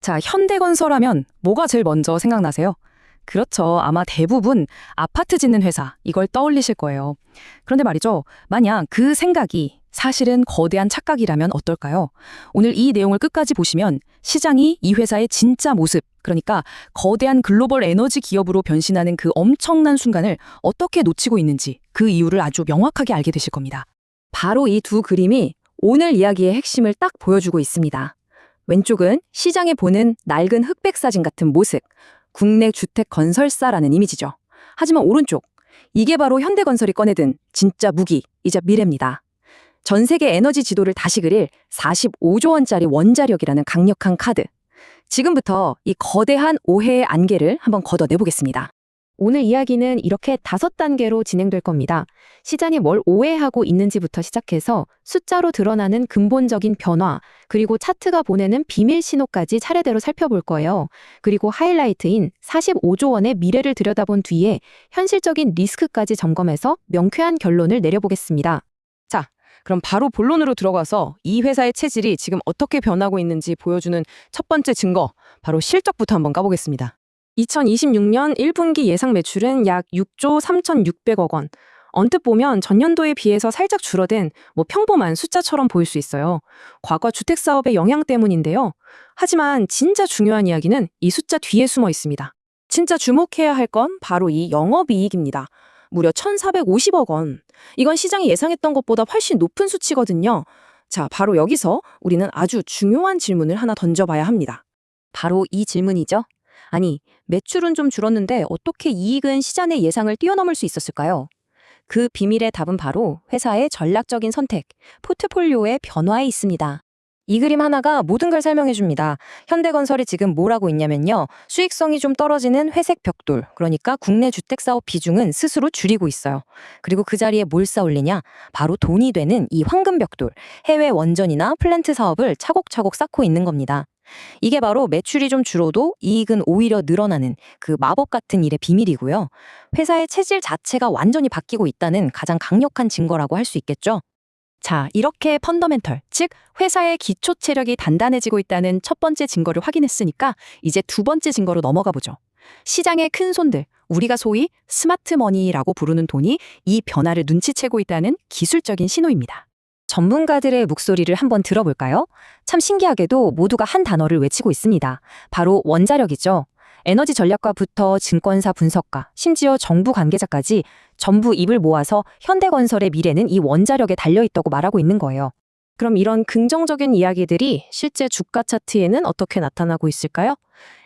자, 현대건설하면 뭐가 제일 먼저 생각나세요? 그렇죠. 아마 대부분 아파트 짓는 회사, 이걸 떠올리실 거예요. 그런데 말이죠. 만약 그 생각이 사실은 거대한 착각이라면 어떨까요? 오늘 이 내용을 끝까지 보시면 시장이 이 회사의 진짜 모습, 그러니까 거대한 글로벌 에너지 기업으로 변신하는 그 엄청난 순간을 어떻게 놓치고 있는지 그 이유를 아주 명확하게 알게 되실 겁니다. 바로 이 두 그림이 오늘 이야기의 핵심을 딱 보여주고 있습니다. 왼쪽은 시장에 보는 낡은 흑백 사진 같은 모습, 국내 주택 건설사라는 이미지죠. 하지만 오른쪽, 이게 바로 현대건설이 꺼내든 진짜 무기이자 미래입니다. 전 세계 에너지 지도를 다시 그릴 45조 원짜리 원자력이라는 강력한 카드. 지금부터 이 거대한 오해의 안개를 한번 걷어내보겠습니다. 오늘 이야기는 이렇게 5단계로 진행될 겁니다. 시장이 뭘 오해하고 있는지부터 시작해서 숫자로 드러나는 근본적인 변화, 그리고 차트가 보내는 비밀 신호까지 차례대로 살펴볼 거예요. 그리고 하이라이트인 45조 원의 미래를 들여다본 뒤에 현실적인 리스크까지 점검해서 명쾌한 결론을 내려보겠습니다. 자, 그럼 바로 본론으로 들어가서 이 회사의 체질이 지금 어떻게 변하고 있는지 보여주는 첫 번째 증거, 바로 실적부터 한번 까보겠습니다. 2026년 1분기 예상 매출은 약 6조 3,600억 원. 언뜻 보면 전년도에 비해서 살짝 줄어든 평범한 숫자처럼 보일 수 있어요. 과거 주택사업의 영향 때문인데요. 하지만 진짜 중요한 이야기는 이 숫자 뒤에 숨어 있습니다. 진짜 주목해야 할 건 바로 이 영업이익입니다. 무려 1,450억 원. 이건 시장이 예상했던 것보다 훨씬 높은 수치거든요. 자, 바로 여기서 우리는 아주 중요한 질문을 하나 던져봐야 합니다. 바로 이 질문이죠. 아니, 매출은 좀 줄었는데 어떻게 이익은 시장의 예상을 뛰어넘을 수 있었을까요? 그 비밀의 답은 바로 회사의 전략적인 선택, 포트폴리오의 변화에 있습니다. 이 그림 하나가 모든 걸 설명해 줍니다. 현대건설이 지금 뭘 하고 있냐면요. 수익성이 좀 떨어지는 회색 벽돌, 그러니까 국내 주택사업 비중은 스스로 줄이고 있어요. 그리고 그 자리에 뭘 쌓으려냐? 바로 돈이 되는 이 황금 벽돌, 해외 원전이나 플랜트 사업을 차곡차곡 쌓고 있는 겁니다. 이게 바로 매출이 좀 줄어도 이익은 오히려 늘어나는 그 마법 같은 일의 비밀이고요. 회사의 체질 자체가 완전히 바뀌고 있다는 가장 강력한 증거라고 할 수 있겠죠. 자, 이렇게 펀더멘털, 즉 회사의 기초 체력이 단단해지고 있다는 첫 번째 증거를 확인했으니까 이제 두 번째 증거로 넘어가 보죠. 시장의 큰 손들, 우리가 소위 스마트 머니라고 부르는 돈이 이 변화를 눈치채고 있다는 기술적인 신호입니다. 전문가들의 목소리를 한번 들어볼까요? 참 신기하게도 모두가 한 단어를 외치고 있습니다. 바로 원자력이죠. 에너지 전략가부터 증권사 분석가, 심지어 정부 관계자까지 전부 입을 모아서 현대건설의 미래는 이 원자력에 달려있다고 말하고 있는 거예요. 그럼 이런 긍정적인 이야기들이 실제 주가 차트에는 어떻게 나타나고 있을까요?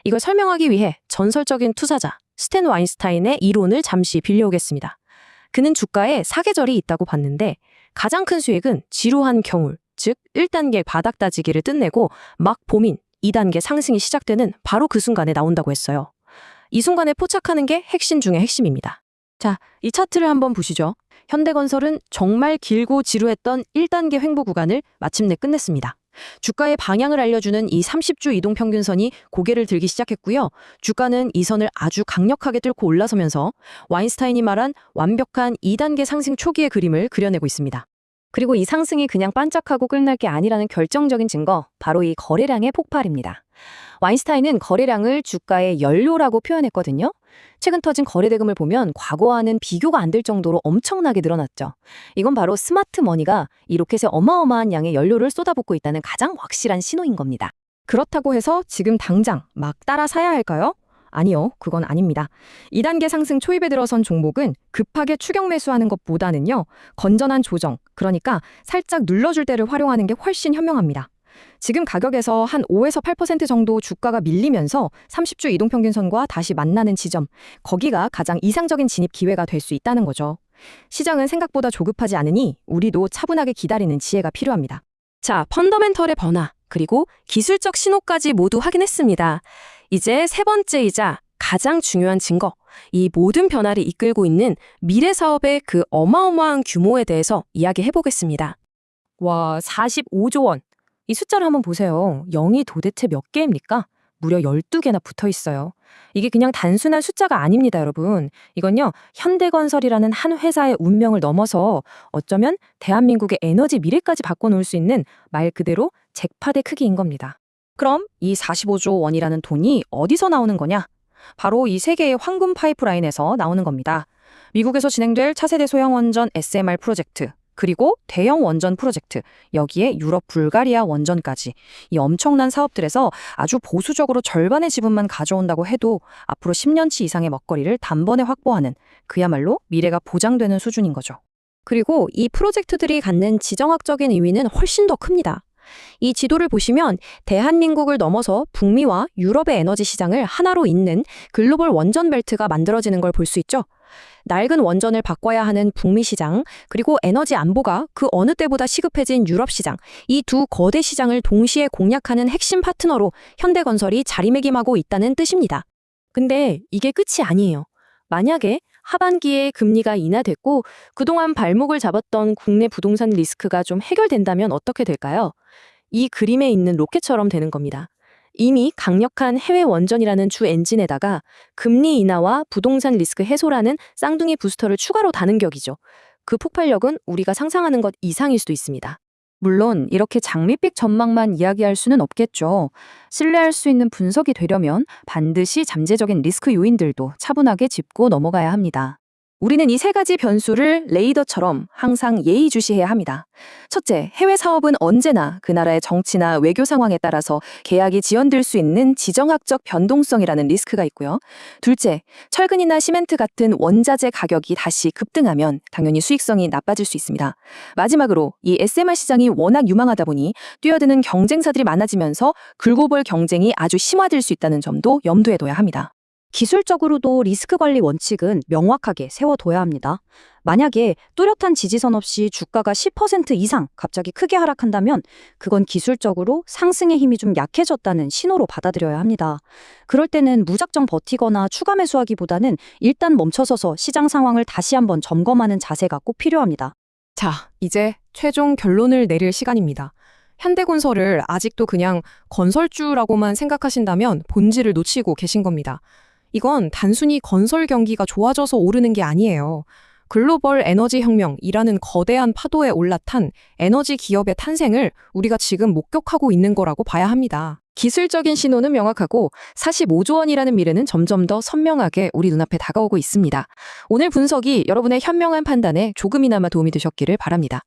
이걸 설명하기 위해 전설적인 투자자 스탠 와인스타인의 이론을 잠시 빌려오겠습니다. 그는 주가에 사계절이 있다고 봤는데 가장 큰 수익은 지루한 겨울, 즉 1단계 바닥 다지기를 끝내고 막 봄인 2단계 상승이 시작되는 바로 그 순간에 나온다고 했어요. 이 순간에 포착하는 게 핵심 중의 핵심입니다. 자, 이 차트를 한번 보시죠. 현대건설은 정말 길고 지루했던 1단계 횡보 구간을 마침내 끝냈습니다. 주가의 방향을 알려주는 이 30주 이동평균선이 고개를 들기 시작했고요. 주가는 이 선을 아주 강력하게 뚫고 올라서면서 와인스타인이 말한 완벽한 2단계 상승 초기의 그림을 그려내고 있습니다. 그리고 이 상승이 그냥 반짝하고 끝날 게 아니라는 결정적인 증거, 바로 이 거래량의 폭발입니다. 와인스타인은 거래량을 주가의 연료라고 표현했거든요. 최근 터진 거래 대금을 보면 과거와는 비교가 안 될 정도로 엄청나게 늘어났죠. 이건 바로 스마트 머니가 이 로켓에 어마어마한 양의 연료를 쏟아붓고 있다는 가장 확실한 신호인 겁니다. 그렇다고 해서 지금 당장 막 따라 사야 할까요? 아니요, 그건 아닙니다. 2단계 상승 초입에 들어선 종목은 급하게 추격 매수하는 것보다는요, 건전한 조정, 그러니까 살짝 눌러줄 때를 활용하는 게 훨씬 현명합니다. 지금 가격에서 한 5에서 8% 정도 주가가 밀리면서 30주 이동평균선과 다시 만나는 지점, 거기가 가장 이상적인 진입 기회가 될 수 있다는 거죠. 시장은 생각보다 조급하지 않으니 우리도 차분하게 기다리는 지혜가 필요합니다. 자, 펀더멘털의 변화, 그리고 기술적 신호까지 모두 확인했습니다. 이제 세 번째이자 가장 중요한 증거, 이 모든 변화를 이끌고 있는 미래 사업의 그 어마어마한 규모에 대해서 이야기해보겠습니다. 와, 45조 원. 이 숫자를 한번 보세요. 0이 도대체 몇 개입니까? 무려 12개나 붙어 있어요. 이게 그냥 단순한 숫자가 아닙니다, 여러분. 이건요, 현대건설이라는 한 회사의 운명을 넘어서 어쩌면 대한민국의 에너지 미래까지 바꿔놓을 수 있는 말 그대로 잭팟의 크기인 겁니다. 그럼 이 45조 원이라는 돈이 어디서 나오는 거냐? 바로 이 세계의 황금 파이프라인에서 나오는 겁니다. 미국에서 진행될 차세대 소형 원전 SMR 프로젝트, 그리고 대형 원전 프로젝트, 여기에 유럽 불가리아 원전까지 이 엄청난 사업들에서 아주 보수적으로 절반의 지분만 가져온다고 해도 앞으로 10년치 이상의 먹거리를 단번에 확보하는 그야말로 미래가 보장되는 수준인 거죠. 그리고 이 프로젝트들이 갖는 지정학적인 의미는 훨씬 더 큽니다. 이 지도를 보시면 대한민국을 넘어서 북미와 유럽의 에너지 시장을 하나로 잇는 글로벌 원전 벨트가 만들어지는 걸 볼 수 있죠. 낡은 원전을 바꿔야 하는 북미 시장, 그리고 에너지 안보가 그 어느 때보다 시급해진 유럽 시장, 이 두 거대 시장을 동시에 공략하는 핵심 파트너로 현대건설이 자리매김하고 있다는 뜻입니다. 근데 이게 끝이 아니에요. 만약에 하반기에 금리가 인하됐고 그동안 발목을 잡았던 국내 부동산 리스크가 좀 해결된다면 어떻게 될까요? 이 그림에 있는 로켓처럼 되는 겁니다. 이미 강력한 해외 원전이라는 주 엔진에다가 금리 인하와 부동산 리스크 해소라는 쌍둥이 부스터를 추가로 다는 격이죠. 그 폭발력은 우리가 상상하는 것 이상일 수도 있습니다. 물론 이렇게 장밋빛 전망만 이야기할 수는 없겠죠. 신뢰할 수 있는 분석이 되려면 반드시 잠재적인 리스크 요인들도 차분하게 짚고 넘어가야 합니다. 우리는 이 세 가지 변수를 레이더처럼 항상 예의주시해야 합니다. 첫째, 해외 사업은 언제나 그 나라의 정치나 외교 상황에 따라서 계약이 지연될 수 있는 지정학적 변동성이라는 리스크가 있고요. 둘째, 철근이나 시멘트 같은 원자재 가격이 다시 급등하면 당연히 수익성이 나빠질 수 있습니다. 마지막으로 이 SMR 시장이 워낙 유망하다 보니 뛰어드는 경쟁사들이 많아지면서 글로벌 경쟁이 아주 심화될 수 있다는 점도 염두에 둬야 합니다. 기술적으로도 리스크 관리 원칙은 명확하게 세워둬야 합니다. 만약에 뚜렷한 지지선 없이 주가가 10% 이상 갑자기 크게 하락한다면 그건 기술적으로 상승의 힘이 좀 약해졌다는 신호로 받아들여야 합니다. 그럴 때는 무작정 버티거나 추가 매수하기보다는 일단 멈춰서서 시장 상황을 다시 한번 점검하는 자세가 꼭 필요합니다. 자, 이제 최종 결론을 내릴 시간입니다. 현대건설을 아직도 그냥 건설주라고만 생각하신다면 본질을 놓치고 계신 겁니다. 이건 단순히 건설 경기가 좋아져서 오르는 게 아니에요. 글로벌 에너지 혁명이라는 거대한 파도에 올라탄 에너지 기업의 탄생을 우리가 지금 목격하고 있는 거라고 봐야 합니다. 기술적인 신호는 명확하고 45조 원이라는 미래는 점점 더 선명하게 우리 눈앞에 다가오고 있습니다. 오늘 분석이 여러분의 현명한 판단에 조금이나마 도움이 되셨기를 바랍니다.